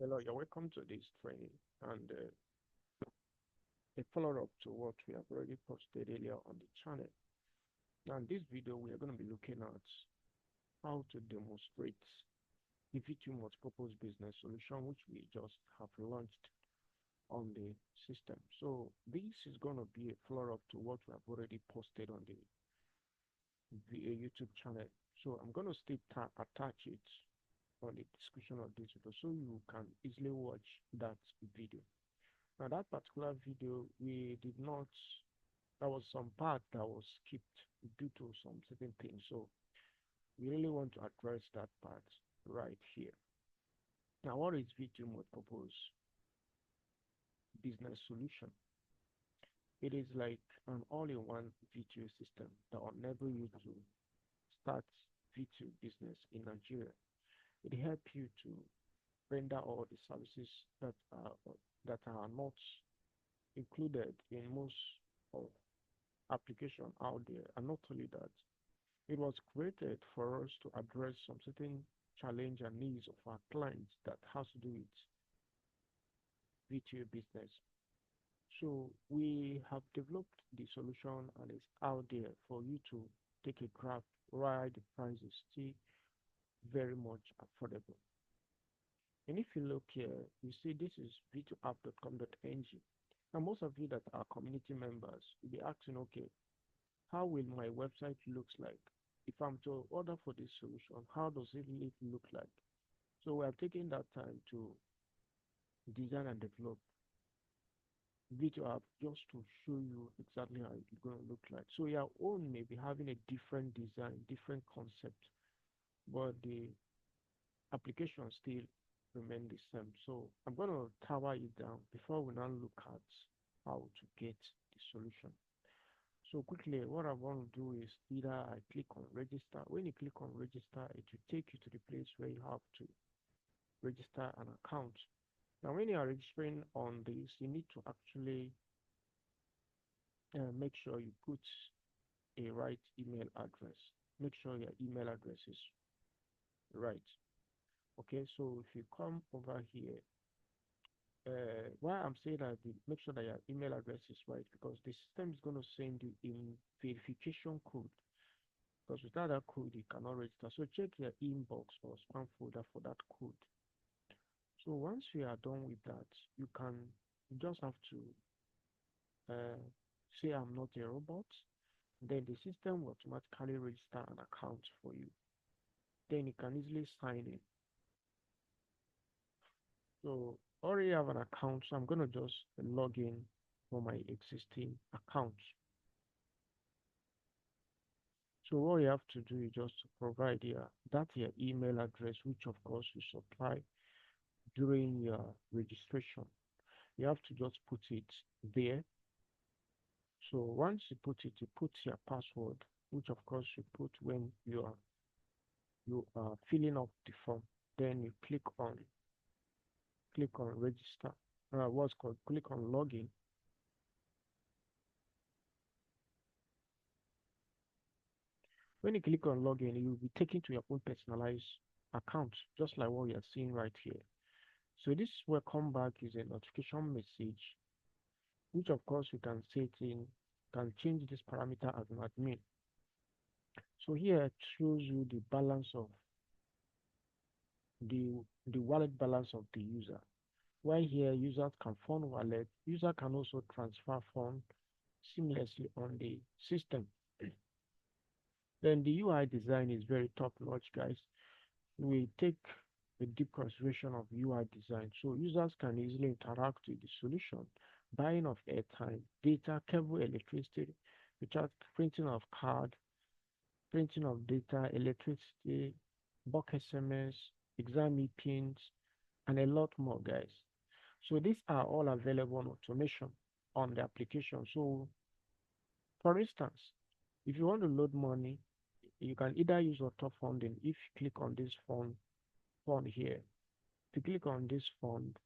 Hello, you're welcome to this training and a follow-up to what we have already posted earlier on the channel. Now, in this video, we are going to be looking at how to demonstrate the VTU Multipurpose business solution, which we just have launched on the system. So this is going to be a follow-up to what we have already posted on the YouTube channel. So I'm going to still attach it on the description of this video so you can easily watch that video. Now that particular video, we did not, there was some part that was skipped due to some certain things. So we really want to address that part right here. Now, what is VTU Multipurpose business solution? It is like an all-in-one VTU system that will enable you to start VTU business in Nigeria. It helps you to render all the services that are not included in most of application out there. And not only that, it was created for us to address some certain challenge and needs of our clients that has to do with VTU business. So we have developed the solution and it's out there for you to take a grab while the price is still very much affordable. And if you look here, you see this is v2app.com.ng. Now, most of you that are community members will be asking, okay, how will my website looks like? If I'm to order for this solution, how does it look like? So we have taken that time to design and develop V2app just to show you exactly how it's going to look like. So your own may be having a different design, different concept, but the application still remain the same. So I'm going to tower it down before we now look at how to get the solution. So quickly, what I want to do is either I click on register. When you click on register, it will take you to the place where you have to register an account. Now, when you are registering on this, you need to actually make sure you put a right email address. Make sure your email address is right. Okay, so if you come over here, why I'm saying that, make sure that your email address is right, because the system is going to send you a verification code, because without that code you cannot register. So check your inbox or spam folder for that code. So once we are done with that, you just have to say I'm not a robot. Then the system will automatically register an account for you. Then you can easily sign in. So already have an account, so I'm going to just log in for my existing account. So what you have to do is just to provide your email address, which of course you supply during your registration. You have to just put it there. So once you put it, you put your password, which of course you put when you are filling up the form. Then you click on register. Click on login. When you click on login, you will be taken to your own personalized account, just like what you are seeing right here. So this welcome back is a notification message, which of course you can set in, can change this parameter as an admin. So here it shows you the balance of the wallet balance of the user. While here users can fund wallet, user can also transfer funds seamlessly on the system. Then the UI design is very top notch, guys. We take a deep consideration of UI design, so users can easily interact with the solution. Buying of airtime, data, cable, electricity, recharge, printing of card, printing of data, electricity, bulk SMS, exam pins, and a lot more, guys. So these are all available on automation on the application. So for instance, if you want to load money, you can either use auto funding. If you click on this fund here, if you click on this fund,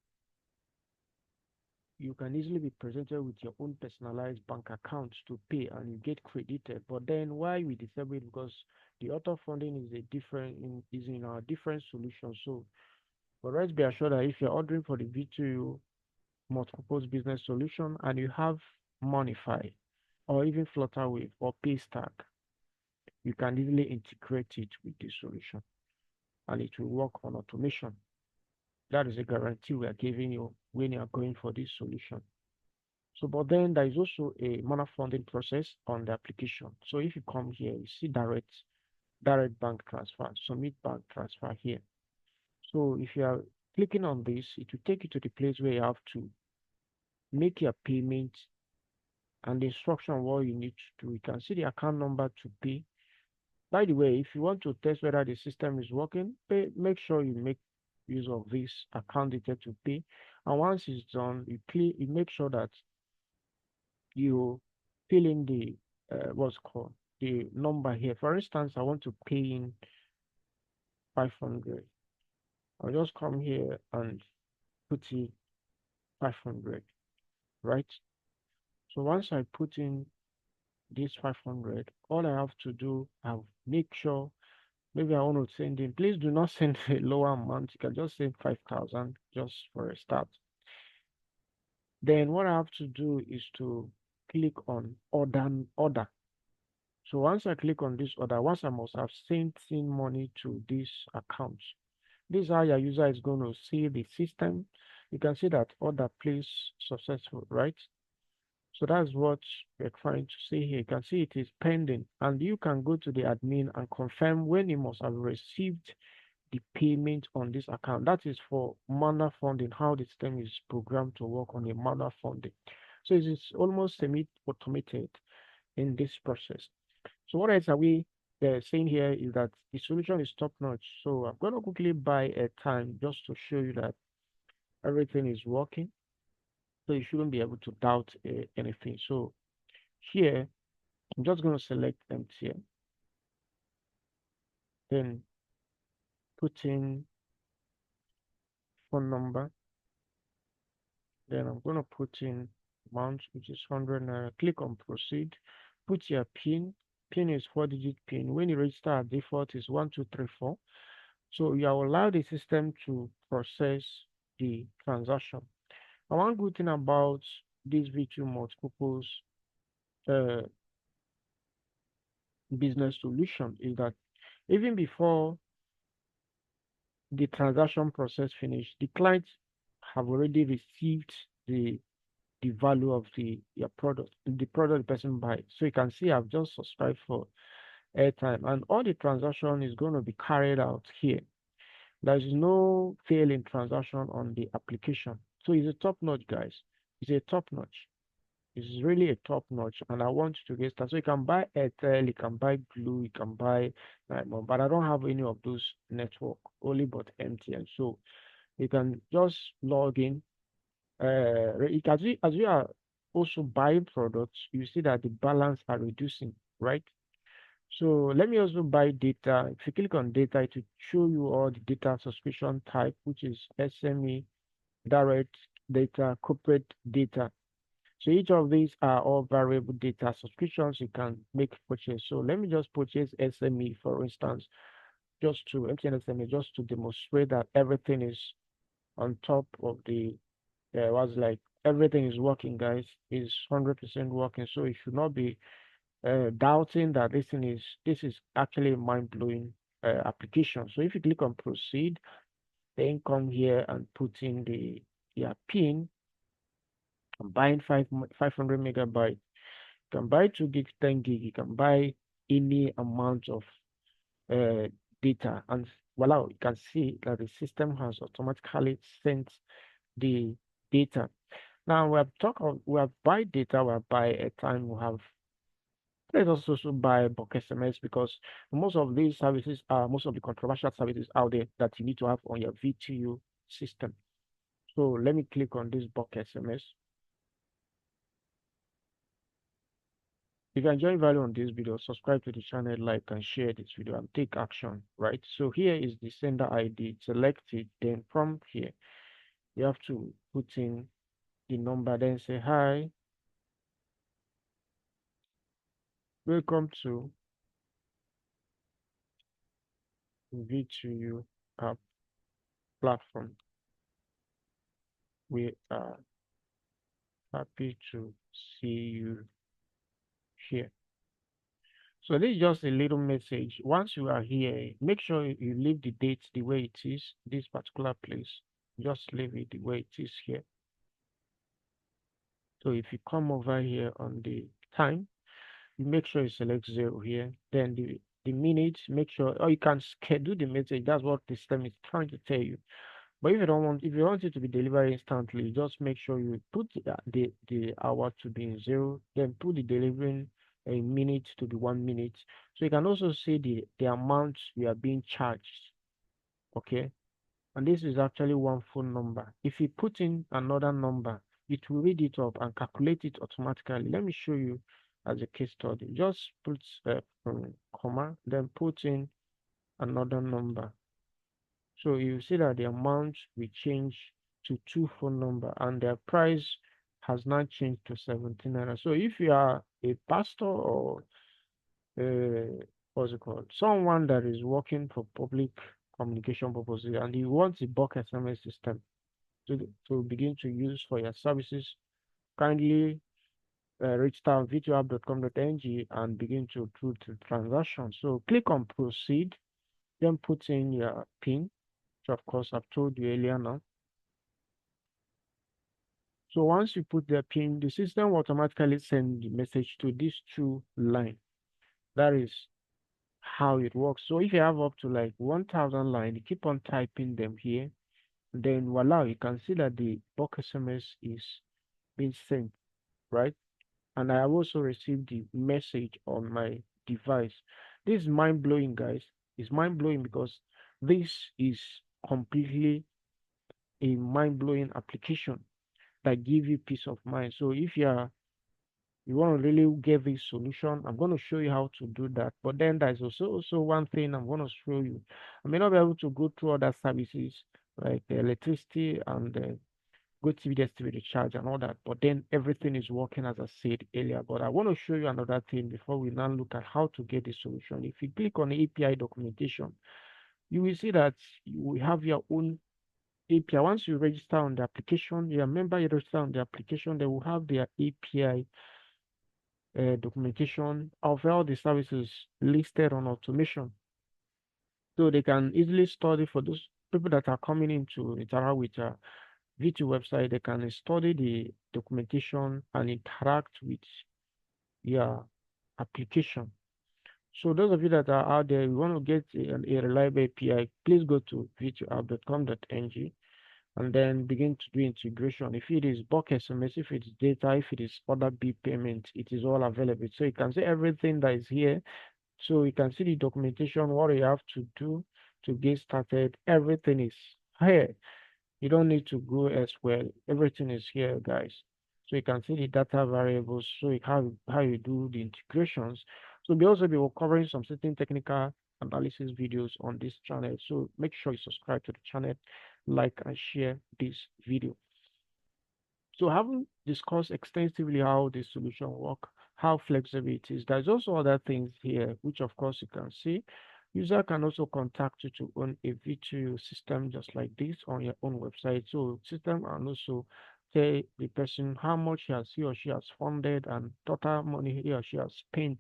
you can easily be presented with your own personalized bank account to pay, and you get credited. But then why we disable it? Because the auto funding is in our different solution. So But rest be assured that if you're ordering for the VTU Multipurpose Business Solution and you have Monify or even Flutterwave or Paystack, you can easily integrate it with this solution and it will work on automation. That is a guarantee we are giving you when you are going for this solution. So, but then there is also a manual funding process on the application. So if you come here, you see direct bank transfer, submit bank transfer here. So if you are clicking on this, it will take you to the place where you have to make your payment and the instruction what you need to do. You can see the account number to pay. By the way, if you want to test whether the system is working, make sure you make use of this account detail to pay. And once it's done, you make sure that you fill in the what's called the number here. For instance, I want to pay in 500. I'll just come here and put in 500, right? So once I put in this 500, all I have to do, I'll make sure, maybe I want to send in, please do not send a lower amount. You can just send 5,000 just for a start. Then what I have to do is to click on order. So once I click on this order, once I must have sent in money to this account, this is how your user is going to see the system. You can see that order placed successful, right? So that's what we're trying to see here. You can see it is pending, and you can go to the admin and confirm when you must have received the payment on this account. That is for manual funding, how the system is programmed to work on a manual funding. So it is almost semi-automated in this process. So what else are we saying here is that the solution is top notch. So I'm going to quickly buy a time just to show you that everything is working. So you shouldn't be able to doubt anything. So here, I'm just going to select MTN, then put in phone number. Then I'm going to put in amount, which is 100 naira. Click on proceed. Put your PIN. PIN is 4-digit PIN. When you register, default is 1234. So you will allow the system to process the transaction. And one good thing about this VTU Multipurpose uh, business solution is that even before the transaction process finish, the clients have already received the value of your product, the product the person buys. So you can see I've just subscribed for airtime, and all the transaction is going to be carried out here. There is no failing transaction on the application. So it's a top notch, guys. It's a top notch. It's really a top notch, and I want you to get started. So you can buy Airtel, you can buy Blue, you can buy Nightmare, but I don't have any of those network, only but MTN. So you can just log in. As you are also buying products, you see that the balance are reducing, right? So let me also buy data. If you click on data, it will show you all the data subscription type, which is SME, direct data, corporate data. So each of these are all variable data subscriptions you can make purchase. So let me just purchase SME, for instance, just to MTN SME, just to demonstrate that everything is on top of the was like everything is working, guys. Is 100% working. So you should not be doubting that this is actually a mind-blowing application. So if you click on proceed, then come here and put in your pin. I'm buying 500 megabytes. You can buy 2 gig, 10 gig. You can buy any amount of uh, data, and voila, you can see that the system has automatically sent the data. Now we have buy data, we have buy airtime, we have let's also buy bulk SMS because most of these services are most of the controversial services out there that you need to have on your VTU system. So let me click on this bulk SMS. If you enjoy value on this video, subscribe to the channel, like and share this video and take action, right? So here is the sender ID, select it, then from here, you have to put in the number, then say, hi, welcome to VTU app. platform. We are happy to see you here. So this is just a little message. Once you are here, make sure you leave the date the way it is, this particular place. Just leave it the way it is here. So if you come over here on the time, you make sure you select 0 here. Then the minutes, make sure, or you can schedule the message. That's what the system is trying to tell you. But if you want it to be delivered instantly, just make sure you put the hour to be in 0, then put the delivering a minute to be 1 minute. So you can also see the amount we are being charged. Okay. And this is actually one phone number. If you put in another number, it will read it up and calculate it automatically. Let me show you as a case study. Just put comma, then put in another number. So you see that the amount will change to 2 phone number and their price has now changed to 17 naira. So if you are a pastor or what's it called? Someone that is working for public communication purposes and you want a bulk SMS system to begin to use for your services, kindly register on vtuapp.com.ng and begin to do the transaction. So click on proceed, then put in your PIN, which of course I've told you earlier now. So once you put the PIN, the system will automatically send the message to these 2 lines. That is how it works. So if you have up to like 1,000 lines, you keep on typing them here, then voila, you can see that the bulk SMS is being sent, right? And I have also received the message on my device. This is mind blowing, guys. It's mind blowing because this is completely a mind blowing application that give you peace of mind. So if you want to really get this solution, I'm going to show you how to do that. But then there's also one thing I'm going to show you. I may not be able to go through other services like the electricity and the go TV, DSTV, the charge and all that. But then everything is working as I said earlier. But I want to show you another thing before we now look at how to get the solution. If you click on API documentation, you will see that you will have your own API. Once you register on the application, you remember you register on the application, they will have their API documentation of all the services listed on automation. So they can easily study for those people that are coming in to interact with VTU website, they can study the documentation and interact with your application. So those of you that are out there, you want to get a reliable API, please go to vtuapp.com.ng and then begin to do integration. If it is bulk SMS, if it's data, if it is other B payment, it is all available. So you can see everything that is here. So you can see the documentation, what you have to do to get started. Everything is here. You don't need to go elsewhere. Everything is here, guys. So you can see the data variables, so how you do the integrations. So we also be covering some certain technical analysis videos on this channel. So make sure you subscribe to the channel, like and share this video. So having discussed extensively how this solution work, how flexible it is, there's also other things here, which of course you can see. User can also contact you to own a VTU system just like this on your own website. So system can also tell the person how much he or she has funded and total money he or she has spent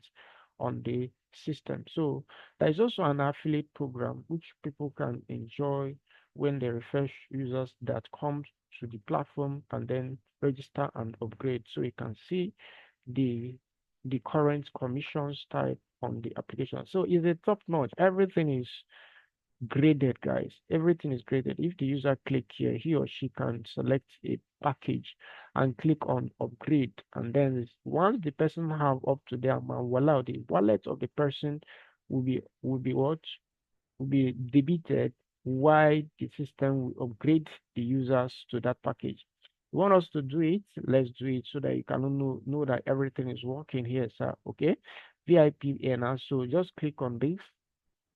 on the system. So there is also an affiliate program which people can enjoy when they refer users that come to the platform and then register and upgrade. So you can see the current commissions type on the application. So it's a top notch. Everything is graded, guys. Everything is graded. If the user click here, he or she can select a package and click on upgrade. And then once the person have up to their amount, voila, the wallet of the person will be what? Will be debited while the system will upgrade the users to that package. You want us to do it? Let's do it so that you can know that everything is working here, sir. Okay. VIP earner. So just click on this.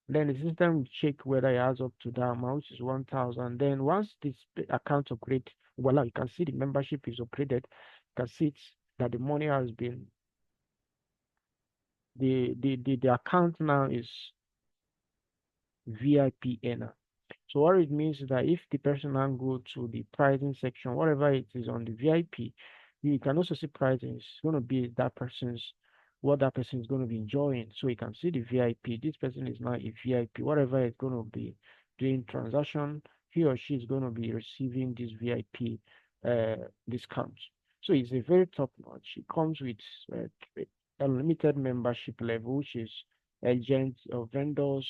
Then the system will check whether it has up to the amount, which is 1,000. Then once this account upgrade, voila, you can see the membership is upgraded. You can see that the money has been the account now is VIP earner. So what it means is that if the person now go to the pricing section, whatever it is on the VIP, you can also see pricing. It's going to be that person's what that person is going to be enjoying. So you can see the VIP. This person is now a VIP. Whatever is going to be doing transaction, he or she is going to be receiving this VIP discount. So it's a very top notch. It comes with uh, a limited membership level, which is agents or vendors,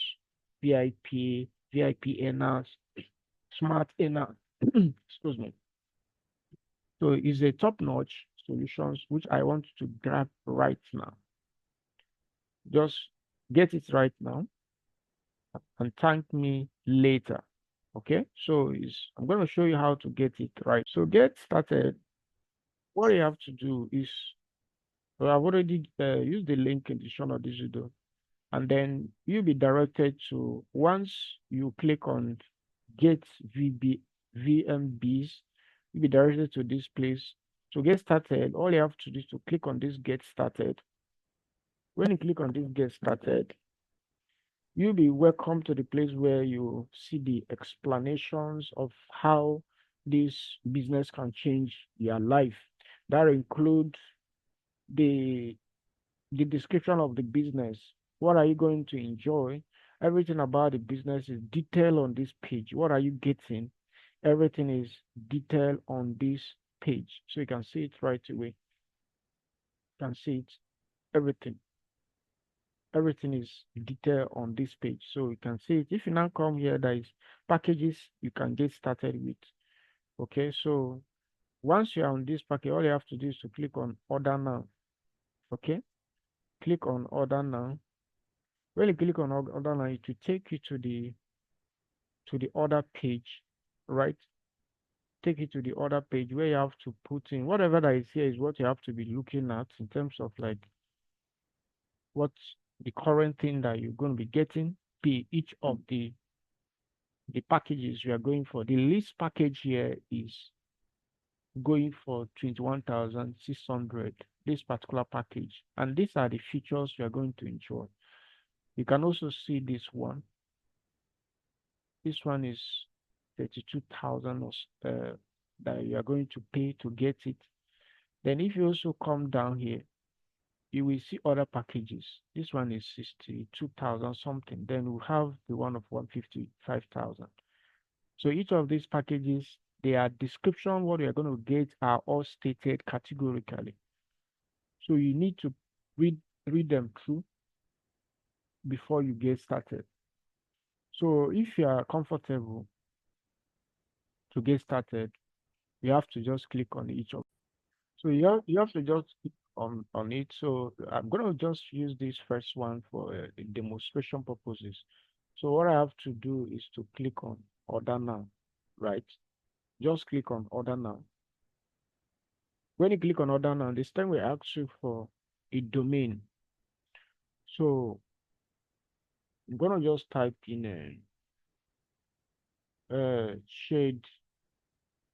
VIP, VIP earners, smart earners. Excuse me. So it's a top-notch solutions which I want to grab right now. Just get it right now and thank me later. Okay, so I'm going to show you how to get it right. So get started. What you have to do is, well, I've already used the link in the show notes of this video, and then you'll be directed to, once you click on get VMBs, you'll be directed to this place. To get started, all you have to do is to click on this get started. When you click on this get started, you'll be welcome to the place where you see the explanations of how this business can change your life. That include the the description of the business. What are you going to enjoy? Everything about the business is detailed on this page. What are you getting? Everything is detailed on this page. So you can see it right away. You can see it, everything. Everything is detailed on this page. So you can see it. If you now come here, there is packages you can get started with. Okay, so once you are on this package, all you have to do is to click on order now. Okay, click on order now. When you click on order now, it will take you to the order page, right? Take you to the order page where you have to put in whatever that is here is what you have to be looking at in terms of like what the current thing that you're going to be getting, be each of the packages you are going for. The least package here is going for 21,600, this particular package, and these are the features you are going to enjoy. You can also see this one. This one is 32,000 that you are going to pay to get it. Then if you also come down here, you will see other packages. This one is 62,000 something. Then we have the one of 155,000. So each of these packages, their description, what you're going to get are all stated categorically. So you need to read them through before you get started. So if you are comfortable to get started, you have to just click on each of. So you have to just click on it. So I'm gonna just use this first one for demonstration purposes. So what I have to do is to click on order now, right? Just click on order now. When you click on order now, this time we ask you for a domain. So I'm gonna just type in shade.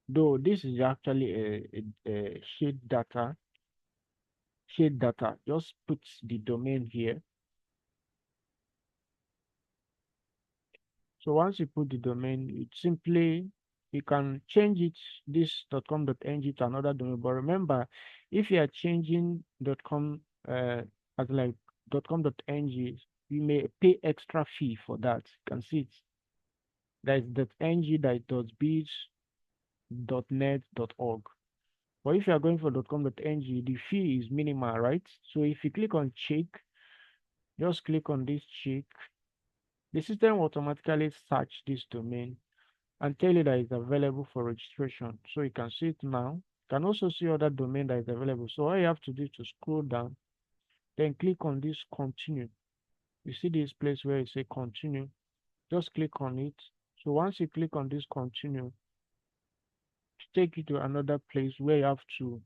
Though this is actually a shade data. Shade data. Just put the domain here. So once you put the domain, it simply you can change it this .com.ng to another domain. But remember, if you are changing .com as like .com.ng, you may pay extra fee for that. You can see it. That is .ng, that is .biz, .net, .org. But if you are going for .com.ng, the fee is minimal, right? So if you click on check, just click on this check. The system will automatically search this domain and tell you that it's available for registration. So you can see it now. You can also see other domain that is available. So all you have to do is to scroll down, then click on this continue. You see this place where it say continue. Just click on it. So once you click on this continue, to take you to another place where you have to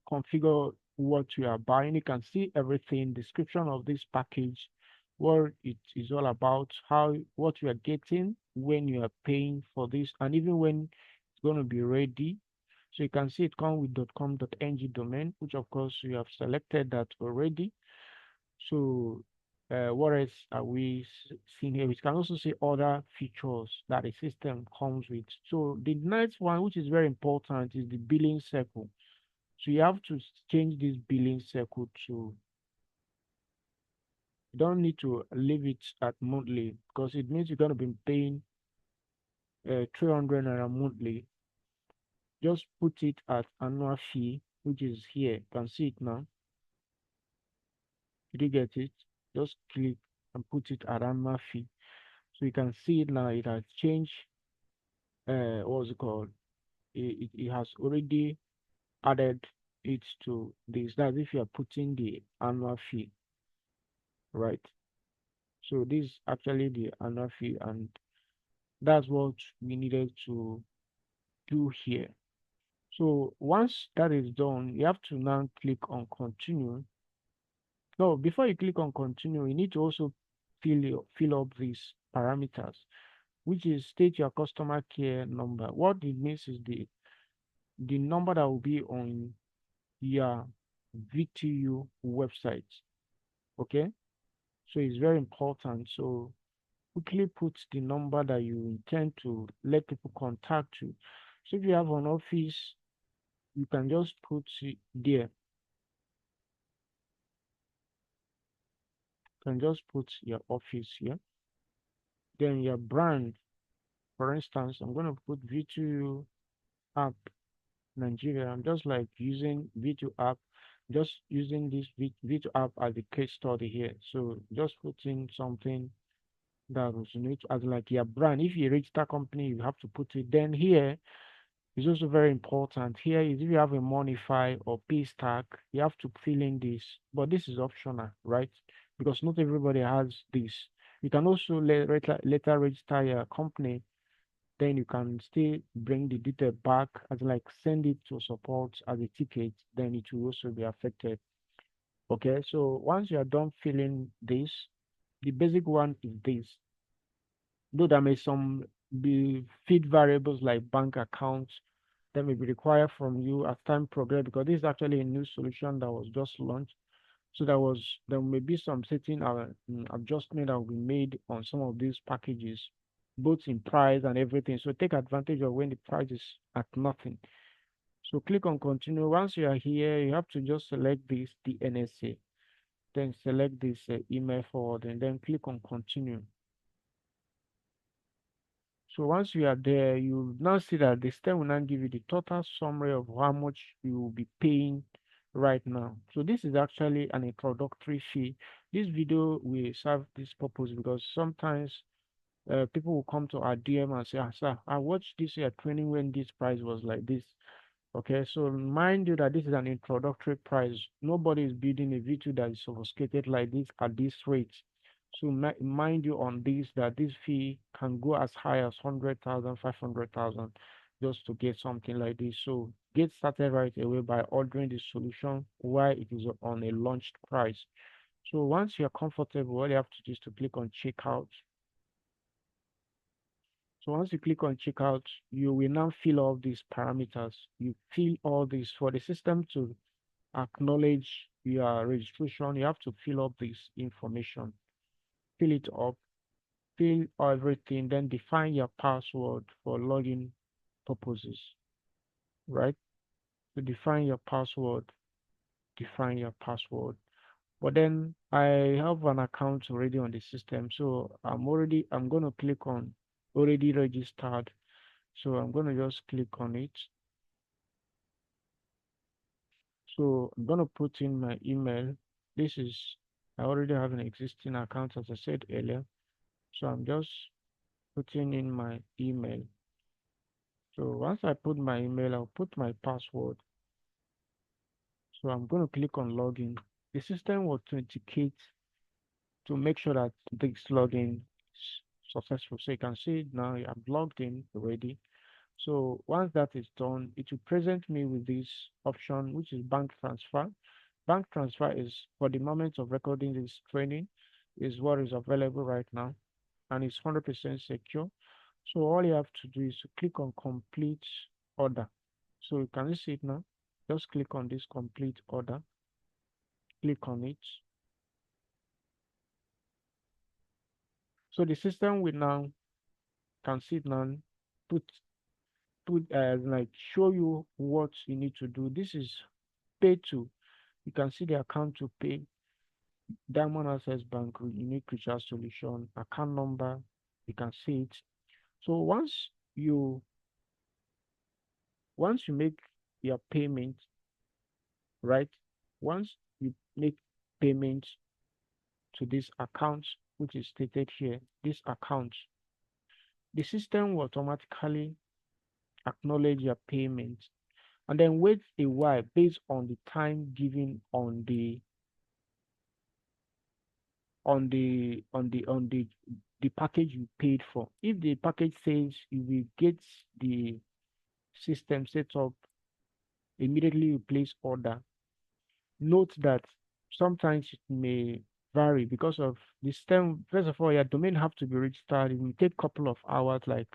configure what you are buying. You can see everything, description of this package, what it is all about, how what you are getting when you are paying for this, and even when it's going to be ready. So you can see it come with .com.ng domain, which of course you have selected that already. So What else are we seeing here? We can also see other features that the system comes with. So the next one, which is very important, is the billing cycle. So you have to change this billing cycle to, you don't need to leave it at monthly because it means you're going to be paying 300 naira monthly. Just put it at annual fee, which is here. You can see it now. Did you get it? Just click and put it at annual fee. So you can see it now. It has changed. What's it called? It has already added it to this. That's if you are putting the annual fee, right? So this is actually the annual fee, and that's what we needed to do here. So once that is done, you have to now click on continue. No, before you click on continue, you need to also fill up these parameters, which is state your customer care number. What it means is the number that will be on your VTU website. Okay, so it's very important. So quickly put the number that you intend to let people contact you. So if you have an office, you can just put it there. You can just put your office here. Then your brand, for instance, I'm going to put V2 app Nigeria. I'm just like using V2 app, just using this V2 app as a case study here. So just putting something that resonates as like your brand. If you register company, you have to put it. Then here is also very important. Here is if you have a Monify or Paystack, you have to fill in this, but this is optional, right? Because not everybody has this. You can also later register your company, then you can still bring the detail back as like send it to support as a ticket, then it will also be affected. Okay, so once you are done filling this, the basic one is this. Though there may some be feed variables like bank accounts that may be required from you as time progresses because this is actually a new solution that was just launched. So there may be some certain adjustment that will be made on some of these packages, both in price and everything. So take advantage of when the price is at nothing. So click on continue. Once you are here, you have to just select this the NSA, then select this email forward, and then click on continue. So once you are there, you now see that the system will now give you the total summary of how much you will be paying right now. So this is actually an introductory fee. This video will serve this purpose because sometimes people will come to our DM and say, sir, I watched this year training when this price was like this. Okay, so mind you that this is an introductory price. Nobody is bidding a V2 that is sophisticated like this at this rate. So mind you on this that this fee can go as high as 100,000, 500,000, just to get something like this. So get started right away by ordering the solution while it is on a launched price. So once you're comfortable, all you have to do is to click on checkout. So once you click on checkout, you will now fill all these parameters. You fill all this for the system to acknowledge your registration. You have to fill up this information. Fill it up, fill everything, then define your password for login purposes, right? So define your password. But then I have an account already on the system, so I'm gonna click on already registered. So I'm gonna just click on it. So I'm gonna put in my email. This is I already have an existing account as I said earlier. So I'm just putting in my email. So once I put my email, I'll put my password. So I'm going to click on login. The system will authenticate to make sure that this login is successful. So you can see now I'm logged in already. So once that is done, it will present me with this option, which is bank transfer. Bank transfer is for the moment of recording this training is what is available right now, and it's 100% secure. So all you have to do is to click on complete order. So you can see it now. Just click on this complete order. Click on it. So the system will now can sit now, put like show you what you need to do. This is pay to. You can see the account to pay, Diamond Access Bank, unique recharge solution, account number. You can see it. So you once you make your payment, right? Once you make payment to this account, which is stated here, this account, the system will automatically acknowledge your payment and then wait a while based on the time given on the package you paid for. If the package says you will get the system set up immediately you place order, note that sometimes it may vary because of the system. First of all, your domain have to be registered. It will take a couple of hours, like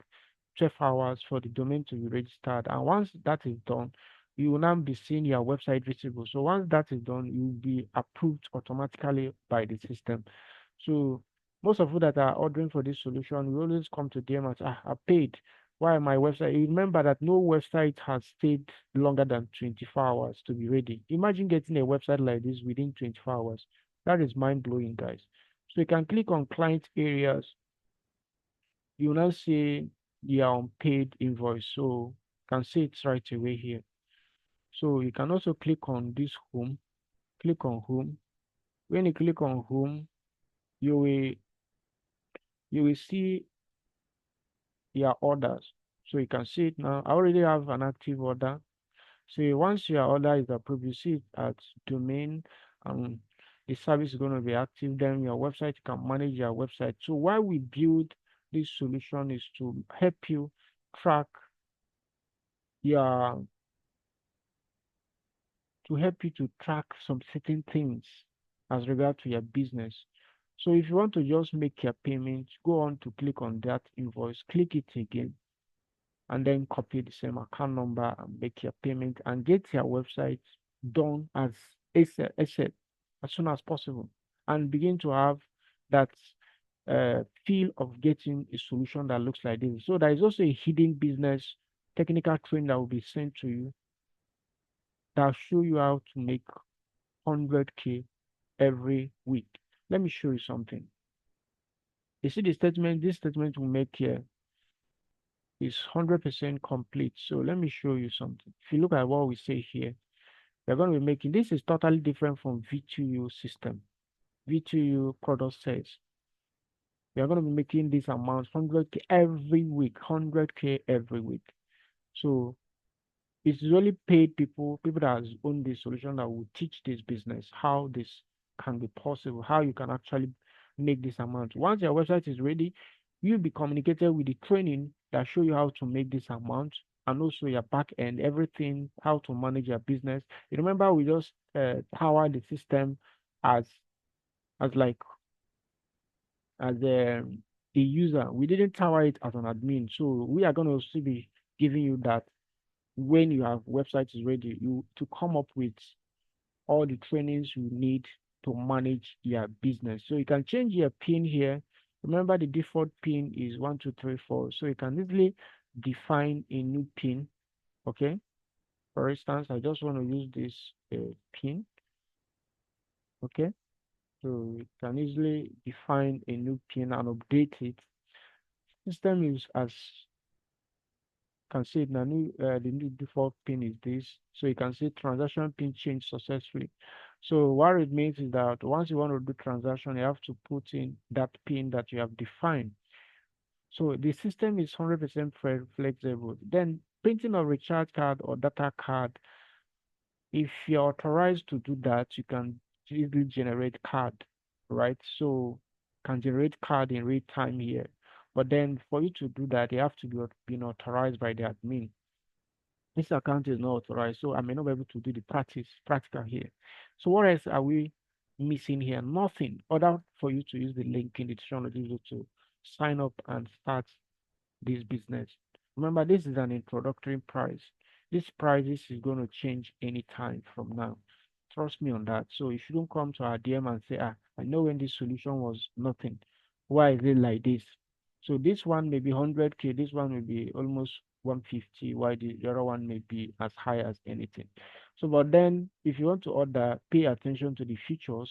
12 hours for the domain to be registered. And once that is done, you will now be seeing your website visible. So once that is done, you will be approved automatically by the system. So most of you that are ordering for this solution, we always come to them and say, I paid. Why my website? You remember that no website has stayed longer than 24 hours to be ready. Imagine getting a website like this within 24 hours. That is mind blowing, guys. So you can click on client areas. You will now see your unpaid invoice. So you can see it right away here. So you can also click on this home. Click on home. When you click on home, you will you will see your orders. So you can see it now. I already have an active order. So once your order is approved, you see it at domain, and the service is going to be active. Then your website can manage your website. So why we build this solution is to help you track your to help you to track some certain things as regard to your business. So if you want to just make your payment, go on to click on that invoice, click it again, and then copy the same account number and make your payment and get your website done as ASAP, as soon as possible, and begin to have that feel of getting a solution that looks like this. So there is also a hidden business technical training that will be sent to you that show you how to make 100K every week. Let me show you something. You see the statement, this statement will make here is 100% complete. So let me show you something. If you look at what we say here, we're going to be making, this is totally different from VTU system. VTU product sales. We are going to be making this amount 100K every week, 100K every week. So it's really paid people that own this solution that will teach this business how this can be possible, how you can actually make this amount. Once your website is ready, you'll be communicated with the training that show you how to make this amount and also your back end, everything, how to manage your business. You remember we just power the system as as like as a user. We didn't tower it as an admin. So we are going to still be giving you that when your website is ready, you to come up with all the trainings you need to manage your business. So you can change your pin here. Remember the default pin is 1234. So you can easily define a new pin. Okay. For instance, I just want to use this pin. Okay. So you can easily define a new pin and update it. System is as can see it now. The new default pin is this. So you can see transaction pin changed successfully. So what it means is that once you want to do transaction, you have to put in that pin that you have defined. So the system is 100% flexible. Then printing of recharge card or data card, if you're authorized to do that, you can easily generate card, right? So can generate card in real time here. But then for you to do that, you have to be been authorized by the admin. This account is not authorized, so I may not be able to do the practical here. So what else are we missing here? Nothing other for you to use the link in the description to sign up and start this business. Remember, this is an introductory price. This price is going to change anytime from now. Trust me on that. So you shouldn't come to our DM and say, I know when this solution was nothing. Why is it like this? So this one may be 100K, this one may be almost 150, while the other one may be as high as anything. So, but then if you want to order, pay attention to the features.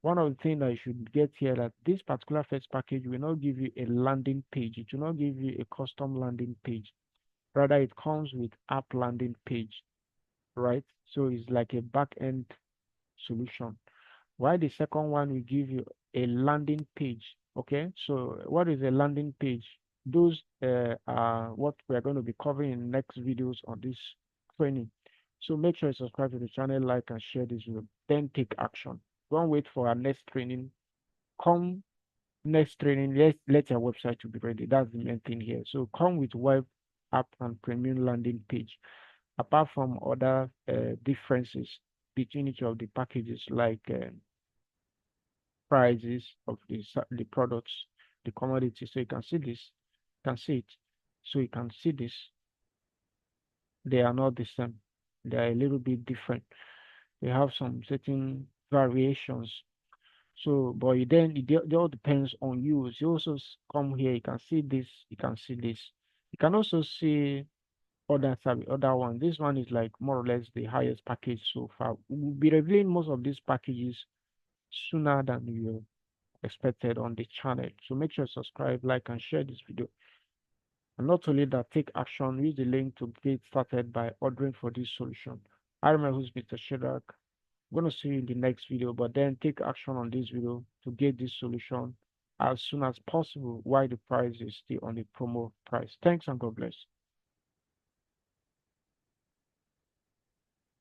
One of the things that you should get here, that this particular first package will not give you a landing page. It will not give you a custom landing page. Rather, it comes with app landing page, right? So it's like a back end solution. While the second one will give you a landing page. Okay, so what is a landing page? Those are what we are going to be covering in next videos on this training. So make sure you subscribe to the channel, like and share this video. Then take action. Don't wait for our next training. Come next training. Let your website to be ready. That's the main thing here. So come with web app and premium landing page. Apart from other differences between each of the packages, like prices of the products, the commodity. So you can see this, you can see it. So you can see this. They are not the same. They are a little bit different. They have some certain variations. So, but it all depends on you. So you also come here. You can see this. You can see this. You can also see other one. This one is like more or less the highest package so far. We'll be revealing most of these packages sooner than you expected on the channel. So make sure to subscribe, like, and share this video. And not only that, take action. Use the link to get started by ordering for this solution. I am my host, Mr. Shedrach. I'm going to see you in the next video, but then take action on this video to get this solution as soon as possible while the price is still on the promo price. Thanks and God bless.